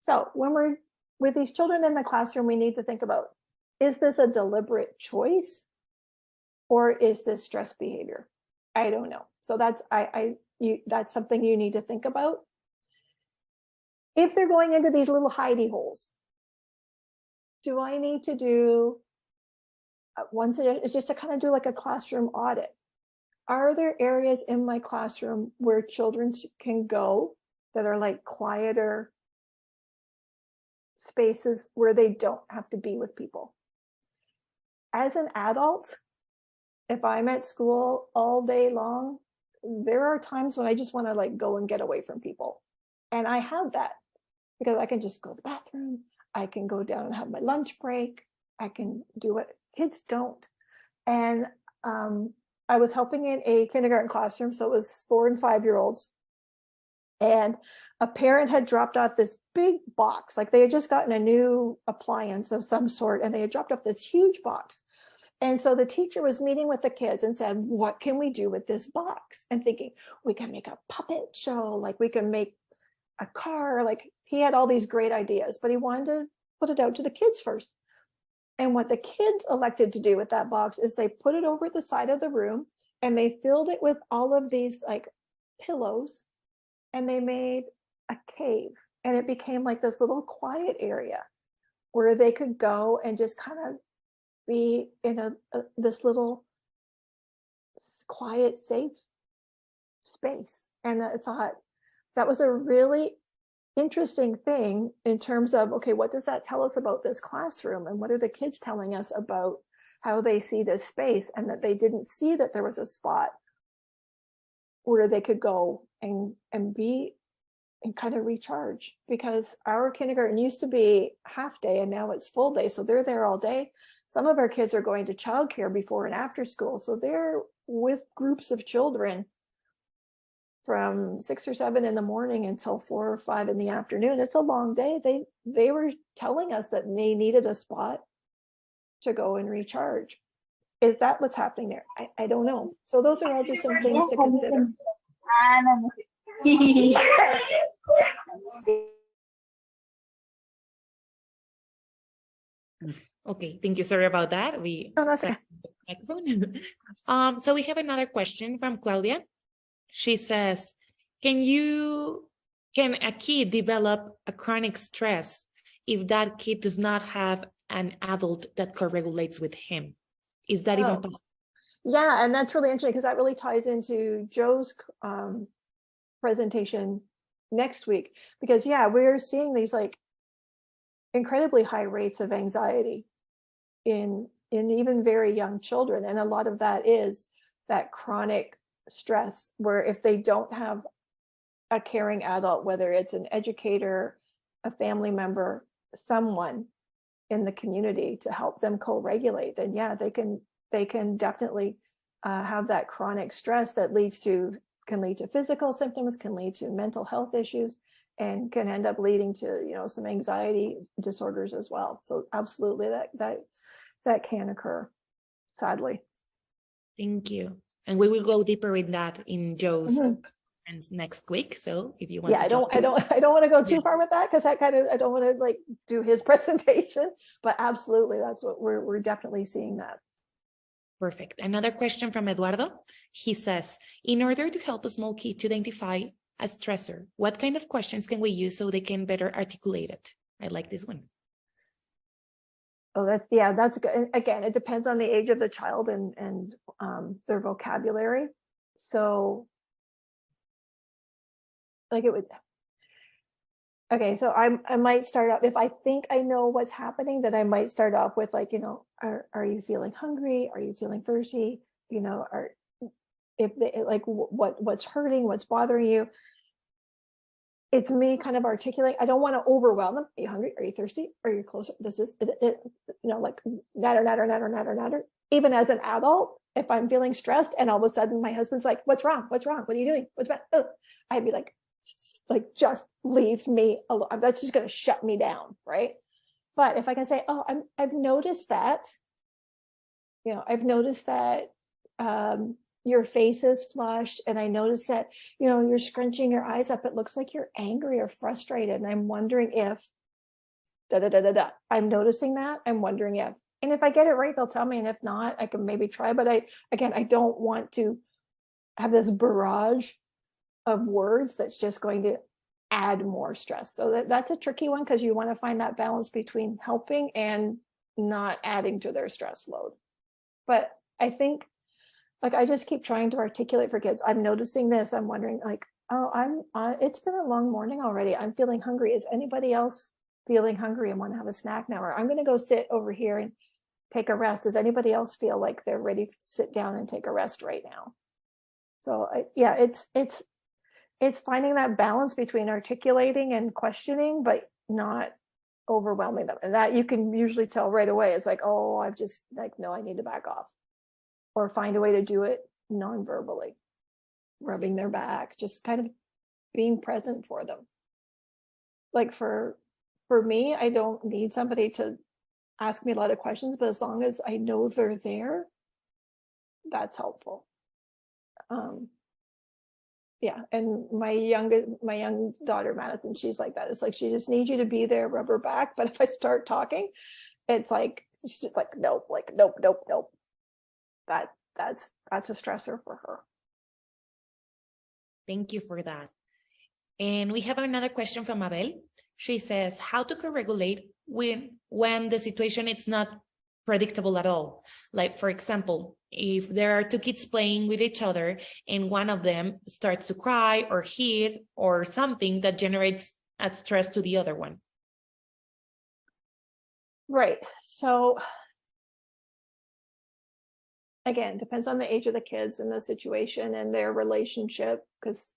So when we're with these children in the classroom, we need to think about, is this a deliberate choice or is this stress behavior? I don't know. So that's that's something you need to think about. If they're going into these little hidey holes, do I need to do once it's just to kind of do like a classroom audit? Are there areas in my classroom where children can go that are like quieter spaces where they don't have to be with people? As an adult, if I'm at school all day long, there are times when I just want to like go and get away from people. And I have that because I can just go to the bathroom. I can go down and have my lunch break. I can do what kids don't. And I was helping in a kindergarten classroom. So it was 4 and 5-year-olds. And a parent had dropped off this big box, like they had just gotten a new appliance of some sort, and they had dropped off this huge box. And so the teacher was meeting with the kids and said, what can we do with this box? And thinking, we can make a puppet show, like we can make a car, like he had all these great ideas, but he wanted to put it out to the kids first. And what the kids elected to do with that box is they put it over the side of the room and they filled it with all of these like pillows, and they made a cave, and it became like this little quiet area where they could go and just kind of be in this little quiet, safe space. And I thought that was a really interesting thing in terms of, okay, what does that tell us about this classroom? And what are the kids telling us about how they see this space, and that they didn't see that there was a spot where they could go and be and kind of recharge, because our kindergarten used to be half day and now it's full day. So they're there all day. Some of our kids are going to childcare before and after school. So they're with groups of children from 6 or 7 in the morning until 4 or 5 in the afternoon. It's a long day. They were telling us that they needed a spot to go and recharge. Is that what's happening there? I don't know. So those are all just some things to consider. Okay, thank you. Sorry about that. No, that's okay. Microphone. So we have another question from Claudia. She says, can a kid develop a chronic stress if that kid does not have an adult that co-regulates with him? Is that even possible? Yeah, and that's really interesting because that really ties into Joe's presentation next week, because yeah, we're seeing these like incredibly high rates of anxiety in even very young children, and a lot of that is that chronic stress where if they don't have a caring adult, whether it's an educator, a family member, someone in the community to help them co-regulate, then yeah, they can definitely have that chronic stress that can lead to physical symptoms, can lead to mental health issues, and can end up leading to some anxiety disorders as well. So absolutely, that can occur, sadly. Thank you. And we will go deeper in that in Joe's next week. So if you want, I don't want to go too far with that, because I don't want to like do his presentation. But absolutely, that's what we're definitely seeing that. Perfect. Another question from Eduardo. He says, in order to help a small kid to identify a stressor, what kind of questions can we use so they can better articulate it? I like this one. Oh, that's good. And again, it depends on the age of the child and their vocabulary. So like it would. Okay, so I might start off, if I think I know what's happening, then I might start off with like, are you feeling hungry? Are you feeling thirsty? What's hurting? What's bothering you? It's me kind of articulating. I don't want to overwhelm them. Are you hungry? Are you thirsty? Are you closer? Like natter. Even as an adult, if I'm feeling stressed and all of a sudden my husband's like, what's wrong? What's wrong? What are you doing? What's bad? I'd be like, just leave me alone. That's just going to shut me down, right? But if I can say, oh, I've noticed that, I've noticed that your face is flushed, and I noticed that, you're scrunching your eyes up. It looks like you're angry or frustrated. And I'm wondering if I'm noticing that. I'm wondering if, and if I get it right, they'll tell me. And if not, I can maybe try. But I don't want to have this barrage of words that's just going to add more stress. So that's a tricky one, because you want to find that balance between helping and not adding to their stress load. But I think, I just keep trying to articulate for kids. I'm noticing this. I'm wondering, it's been a long morning already. I'm feeling hungry. Is anybody else feeling hungry and want to have a snack now? Or I'm going to go sit over here and take a rest. Does anybody else feel like they're ready to sit down and take a rest right now? So it's finding that balance between articulating and questioning, but not overwhelming them. And that you can usually tell right away. It's like, oh, I've just no, I need to back off, or find a way to do it non-verbally, rubbing their back, just kind of being present for them. Like for me, I don't need somebody to ask me a lot of questions, but as long as I know they're there, that's helpful. Yeah, and my young daughter Madison, she's like that. It's like she just needs you to be there, rub her back. But if I start talking, it's like she's just like nope. That's a stressor for her. Thank you for that. And we have another question from Abel. She says, how to co-regulate when the situation is not predictable at all? Like, for example, if there are two kids playing with each other and one of them starts to cry or hit or something that generates a stress to the other one. Right. So again, depends on the age of the kids and the situation and their relationship, because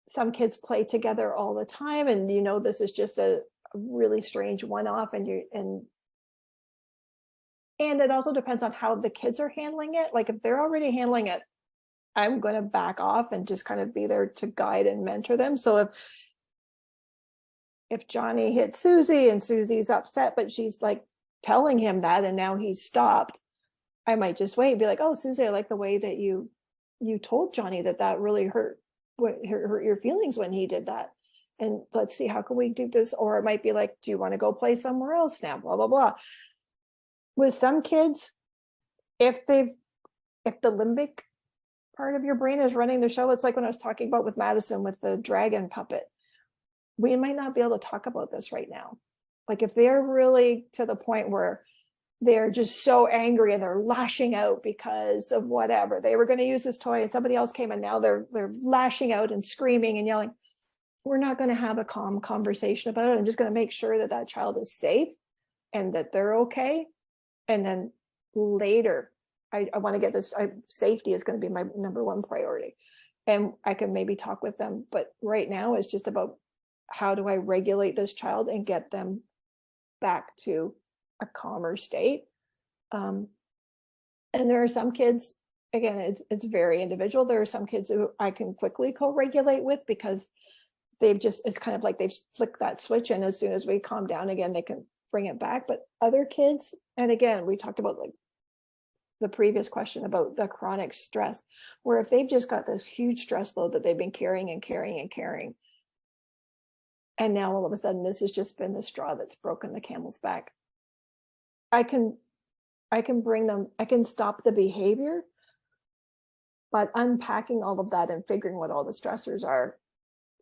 some kids play together all the time, and this is just a really strange one-off, and it also depends on how the kids are handling it. Like if they're already handling it, I'm going to back off and just kind of be there to guide and mentor them. So if Johnny hit Susie and Susie's upset, but she's like telling him that, and now he's stopped, I might just wait and be like, oh, Susie, I like the way that you told Johnny that really hurt your feelings when he did that. And let's see, how can we do this? Or it might be like, do you want to go play somewhere else now? Blah, blah, blah. With some kids, if the limbic part of your brain is running the show, it's like when I was talking about with Madison with the dragon puppet. We might not be able to talk about this right now. Like if they're really to the point where they're just so angry and they're lashing out because of whatever. They were going to use this toy and somebody else came, and now they're lashing out and screaming and yelling. We're not going to have a calm conversation about it. I'm just going to make sure that child is safe and that they're okay. And then later, I want to get this, safety is going to be my number one priority. And I can maybe talk with them. But right now it's just about, how do I regulate this child and get them back to a calmer state? And there are some kids, again, it's very individual. There are some kids who I can quickly co-regulate with, because it's kind of like they've flicked that switch, and as soon as we calm down again, they can bring it back. But other kids, and again, we talked about like the previous question about the chronic stress, where if they've just got this huge stress load that they've been carrying, and now all of a sudden this has just been the straw that's broken the camel's back, I can bring them, I can stop the behavior, but unpacking all of that and figuring what all the stressors are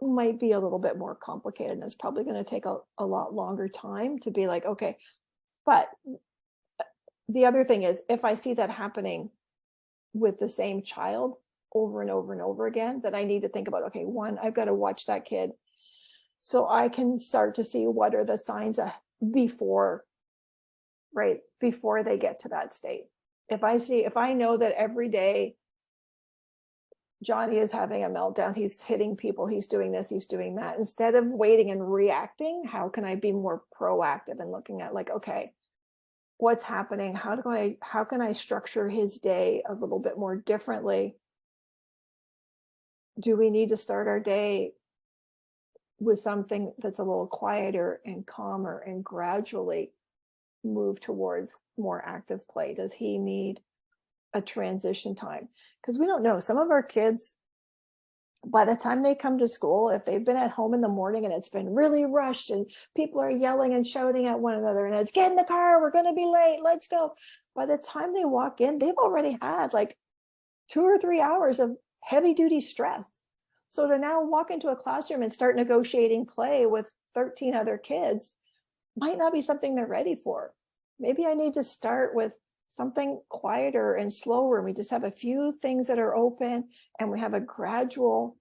might be a little bit more complicated, and it's probably going to take a lot longer time to be like, okay. But the other thing is, if I see that happening with the same child over and over and over again, that I need to think about, okay, one, I've got to watch that kid so I can start to see what are the signs before they get to that state. If I know that every day Johnny is having a meltdown, he's hitting people, he's doing this, he's doing that, instead of waiting and reacting, how can I be more proactive and looking at like, okay, what's happening? How can I structure his day a little bit more differently? Do we need to start our day with something that's a little quieter and calmer and gradually move towards more active play? Does he need a transition time? Because we don't know. Some of our kids, by the time they come to school, if they've been at home in the morning and it's been really rushed and people are yelling and shouting at one another and it's, get in the car, we're going to be late, let's go. By the time they walk in, they've already had like 2 or 3 hours of heavy duty stress. So to now walk into a classroom and start negotiating play with 13 other kids might not be something they're ready for. Maybe I need to start with something quieter and slower, and we just have a few things that are open and we have a gradual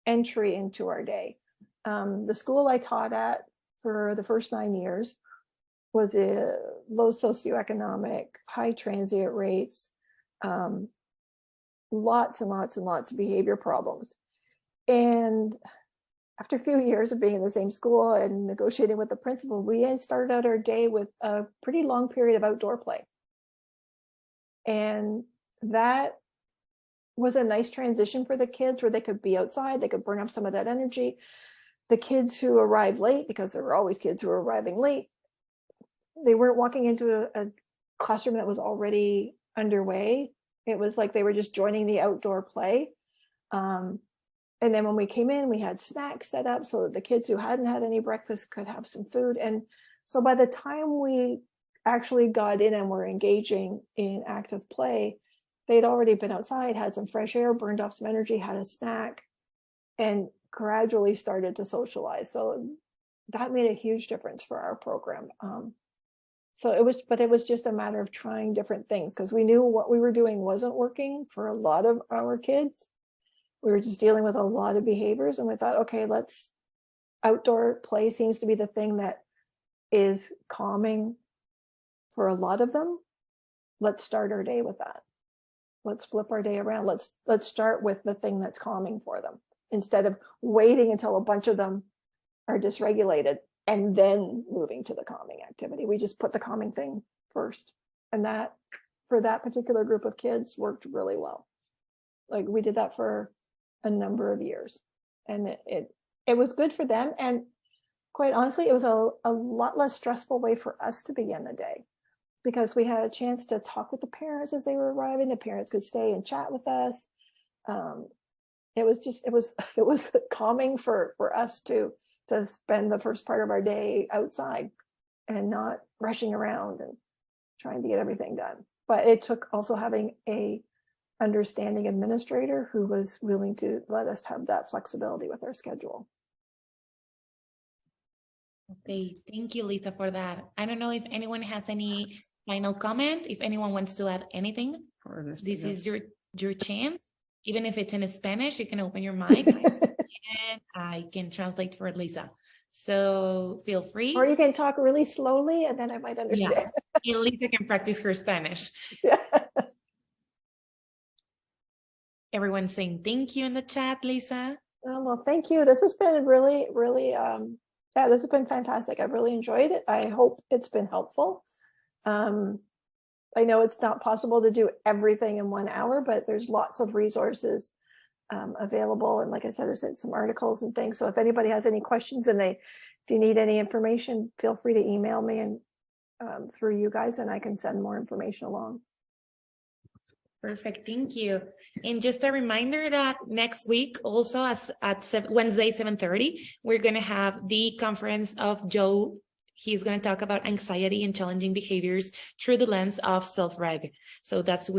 entry into our day. The school I taught at for the first 9 years was a low socioeconomic, high transient rates, lots and lots and lots of behavior problems. And after a few years of being in the same school and negotiating with the principal, we started out our day with a pretty long period of outdoor play. And that was a nice transition for the kids where they could be outside, they could burn up some of that energy. The kids who arrived late, because there were always kids who were arriving late, they weren't walking into a classroom that was already underway. It was like they were just joining the outdoor play. And then when we came in, we had snacks set up so that the kids who hadn't had any breakfast could have some food. And so by the time we actually got in and were engaging in active play, they'd already been outside, had some fresh air, burned off some energy, had a snack, and gradually started to socialize. So that made a huge difference for our program. So it was just a matter of trying different things because we knew what we were doing wasn't working for a lot of our kids. We were just dealing with a lot of behaviors, and we thought, okay, outdoor play seems to be the thing that is calming for a lot of them. Let's start our day with that. Let's flip our day around. Let's start with the thing that's calming for them instead of waiting until a bunch of them are dysregulated and then moving to the calming activity. We just put the calming thing first. And that, for that particular group of kids, worked really well. Like we did that for a number of years, and it was good for them. And quite honestly, it was a lot less stressful way for us to begin the day because we had a chance to talk with the parents as they were arriving. The parents could stay and chat with us. It was calming for us to spend the first part of our day outside and not rushing around and trying to get everything done. But it took also having a understanding administrator who was willing to let us have that flexibility with our schedule. Okay, thank you, Lisa, for that. I don't know if anyone has any final comment, if anyone wants to add anything. This is your chance. Even if it's in Spanish, you can open your mic and I can translate for Lisa. So feel free. Or you can talk really slowly and then I might understand. Yeah, Lisa can practice her Spanish. Yeah. Everyone's saying thank you in the chat, Lisa. Oh, well, thank you. This has been really, really, this has been fantastic. I've really enjoyed it. I hope it's been helpful. I know it's not possible to do everything in 1 hour, but there's lots of resources available. And like I said, I sent some articles and things. So if anybody has any questions and if you need any information, feel free to email me and through you guys, and I can send more information along. Perfect, thank you. And just a reminder that next week also at Wednesday, 7:30, we're going to have the conference of Joe. He's going to talk about anxiety and challenging behaviors through the lens of Self-Reg. So that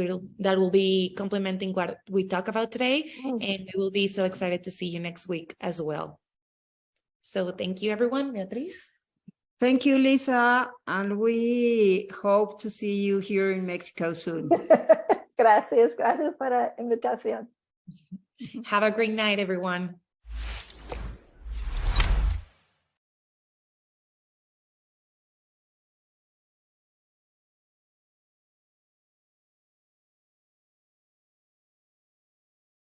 will be complementing what we talk about today. And we will be so excited to see you next week as well. So thank you, everyone. Beatriz? Thank you, Lisa. And we hope to see you here in Mexico soon. Gracias por la invitación. Have a great night, everyone.